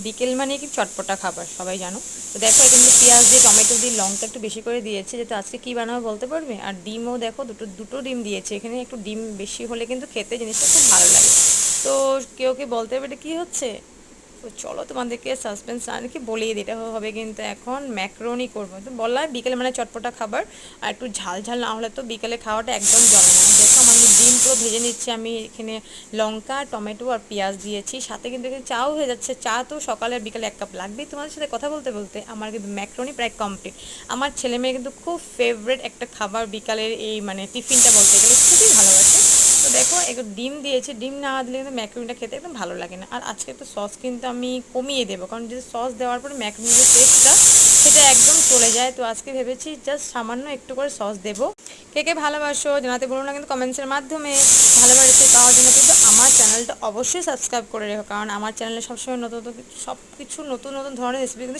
বিকেল মানে কি চটপটা খাবার সবাই জানো। তো দেখো এখানে পেঁয়াজ দিয়ে টমেটো দিয়ে লঙ্কা একটু বেশি করে দিয়েছে, যেহেতু আজকে কী বানাবো বলতে পারবে। আর ডিমও দেখো দুটো দুটো ডিম দিয়েছে এখানে, একটু ডিম বেশি হলে কিন্তু খেতে জিনিসটা খুব ভালো লাগে। তো কেউ কি বলতে পারবে এটা কী হচ্ছে। তো চলো তোমাদেরকে সাসপেন্স আর কি বলিয়ে দিতে হবে। কিন্তু এখন ম্যাক্রোনি করবো, তো বললাম বিকেলে মানে চটপটা খাবার, আর একটু ঝাল ঝাল না হলে তো বিকেলে খাওয়াটা একদম জমে না। দেখো আমার ডিম পুরো ভেজে নিচ্ছি আমি এখানে, লঙ্কা টমেটো আর পেঁয়াজ দিয়েছি, সাথে কিন্তু এখানে চাও হয়ে যাচ্ছে। চা তো সকালে আর বিকালে 1 কাপ লাগবেই। তোমাদের সাথে কথা বলতে বলতে আমার কিন্তু ম্যাক্রোনি প্রায় কমপ্লিট। আমার ছেলে মেয়ে কিন্তু খুব ফেভারিট একটা খাবার বিকালের, এই মানে টিফিনটা বলতে গেলে খুবই ভালোবাসে। তো দেখো একটু ডিম দিয়েছি, ডিম না দিলে কিন্তু ম্যাক্রোনিটা খেতে একদম ভালো লাগে না। আর আজকে তো সস কিন্তু আমি কমিয়ে দেবো, কারণ যদি সস দেওয়ার পরে ম্যাক্রোনির যে টেস্টটা সেটা একদম চলে যায়। তো আজকে ভেবেছি জাস্ট সামান্য একটু করে সস দেবো। কে কে ভালোবাসো জানাতে বলুন না কিন্তু কমেন্টসের মাধ্যমে। ভালোবাসা রেসিপি পাওয়ার জন্য কিন্তু আমার চ্যানেলটা অবশ্যই সাবস্ক্রাইব করে রেখো, কারণ আমার চ্যানেলে সবসময় নতুন নতুন সব কিছু নতুন নতুন ধরনের রেসিপি কিন্তু